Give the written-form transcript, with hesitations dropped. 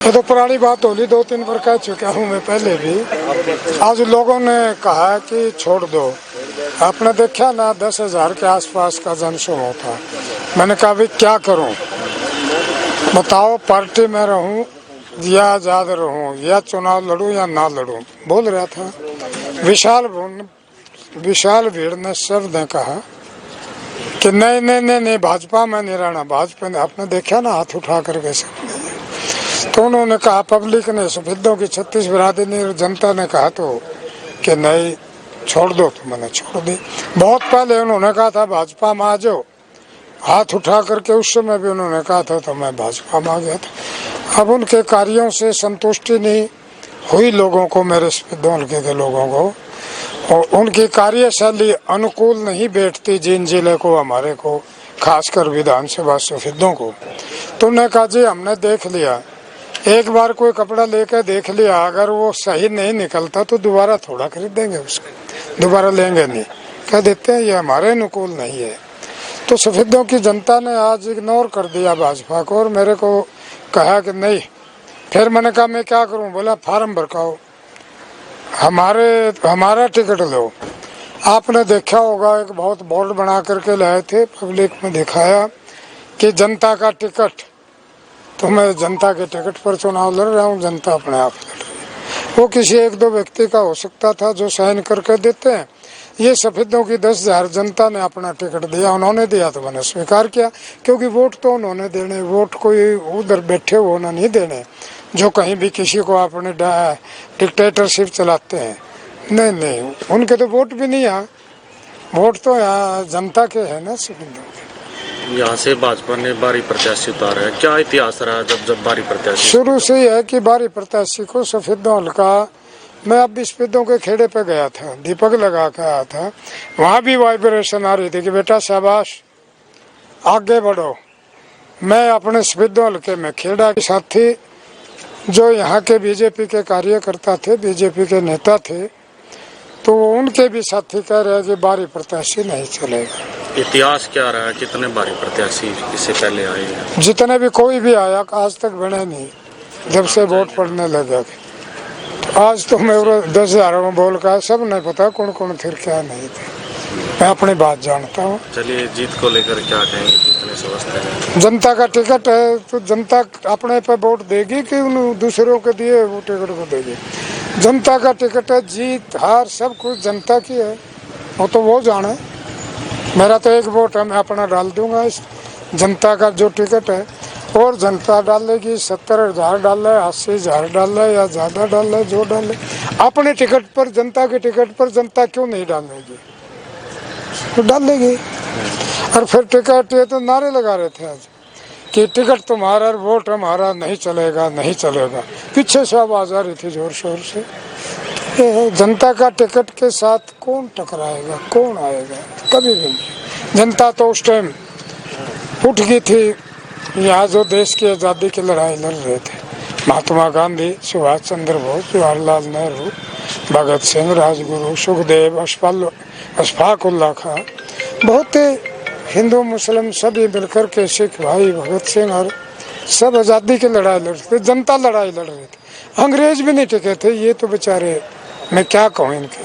ये तो पुरानी बात होली, 2-3 बार कह चुका हूँ मैं पहले भी। आज लोगों ने कहा कि छोड़ दो। आपने देखा ना 10,000 के आसपास का जनसमूह था। मैंने कहा भी क्या करूँ बताओ, पार्टी में रहूँ या आजाद रहूँ, या चुनाव लड़ूँ या ना लड़ूँ। बोल रहा था। विशाल भीड़ ने शब्द ने कहा कि नहीं नहीं नहीं नहीं, भाजपा में नहीं रहना। भाजपा ने आपने देखा ना हाथ उठा करके सब। तो उन्होंने कहा, पब्लिक ने, सफेदों की 36 बिरादरी ने, जनता ने कहा तो कि नहीं छोड़ दो, तो मैंने छोड़ दी। बहुत पहले उन्होंने कहा था भाजपा में आ जाओ, हाथ उठा करके, उस समय भी उन्होंने कहा था, तो मैं भाजपा में आ गया था। अब उनके कार्यों से संतुष्टि नहीं हुई लोगों को, मेरे सफेदों हल्के के लोगों को, और उनकी कार्यशैली अनुकूल नहीं बैठती जिन जिले को, हमारे को, खासकर विधानसभा सफेदों को। तो उन्होंने कहा जी हमने देख लिया, एक बार कोई कपड़ा लेकर देख लिया, अगर वो सही नहीं निकलता तो दोबारा थोड़ा खरीदेंगे उसको, दोबारा लेंगे नहीं, कह देते हैं ये हमारे अनुकूल नहीं है। तो सफेदों की जनता ने आज इग्नोर कर दिया भाजपा को और मेरे को कहा कि नहीं। फिर मैंने कहा मैं क्या करूं, बोला फार्म भरकाओ, हमारा टिकट लो। आपने देखा होगा एक बहुत बोर्ड बना करके लाए थे, पब्लिक में दिखाया कि जनता का टिकट। तो मैं जनता के टिकट पर चुनाव लड़ रहा हूँ, जनता अपने आप लड़ रही है। वो किसी 1-2 व्यक्ति का हो सकता था जो साइन करके देते हैं। ये सफेदों की 10,000 जनता ने अपना टिकट दिया, उन्होंने दिया तो मैंने स्वीकार किया, क्योंकि वोट तो उन्होंने देने, वोट कोई उधर बैठे हुए ना नहीं देने जो कहीं भी किसी को अपने डिक्टेटरशिप चलाते हैं। नहीं नहीं, उनके तो वोट भी नहीं है, वोट तो यहाँ जनता के है ना सफेदों के। यहाँ से भाजपा ने बारी प्रत्याशी उतारा है, क्या इतिहास रहा जब बारी प्रत्याशी? शुरू से ही है कि बारी प्रत्याशी को सफेदों हल्का। मैं अब सफेदों के खेड़े पे गया था, दीपक लगा के आया था, वहाँ भी वाइब्रेशन आ रही थी कि बेटा शाबाश आगे बढ़ो। मैं अपने सफेदों हल्के में खेड़ा के साथी जो यहाँ के बीजेपी के कार्यकर्ता थे, बीजेपी के नेता थे, तो उनके भी साथी कह रहे हैं कि बारी प्रत्याशी नहीं चलेगा। इतिहास क्या रहा है, कितने बारी प्रत्याशी इससे पहले आए हैं? जितने भी कोई भी आया आज तक बने नहीं, जब से वोट पड़ने लगे। आज तो मैं 10,000 में बोल का सब नहीं पता कौन कौन थे क्या नहीं थे, मैं अपनी बात जानता हूँ। चलिए जीत को लेकर क्या कहेंगे, कितने समझते हैं? जनता का टिकट है तो जनता अपने पे वोट देगी कि उन दूसरों के दिए वो टिकट को देगी। जनता का टिकट है, जीत हार सब कुछ जनता की है, वो तो वो जाने। मेरा तो एक वोट है, मैं अपना डाल दूंगा इस जनता का जो टिकट है, और जनता डालेगी। 70,000 डाले, 80,000 डाले या ज्यादा डाले, जो डाले अपने टिकट पर, जनता के टिकट पर जनता क्यों नहीं डालेगी, तो डालेगी। और फिर टिकट, ये तो नारे लगा रहे थे आज कि टिकट तुम्हारा, वोट हमारा, नहीं चलेगा नहीं चलेगा। पीछे से आवाज आ रही थी जोर शोर से। जनता का टिकट के साथ कौन टकराएगा, कौन आएगा, कभी भी नहीं। जनता तो उस टाइम उठ गई थी, यहाँ जो देश की आज़ादी की लड़ाई लड़ रहे थे, महात्मा गांधी, सुभाष चंद्र बोस, जवाहरलाल नेहरू, भगत सिंह, राजगुरु, सुखदेव, अशफाक उल्ला खां, बहुत हिंदू मुस्लिम सभी मिलकर के, सिख भाई, भगत सिंह, और सब आज़ादी की लड़ाई लड़ रहे थे। जनता लड़ाई लड़ रही थी, अंग्रेज भी नहीं टिके थे। ये तो बेचारे, मैं क्या कहूँ इनके।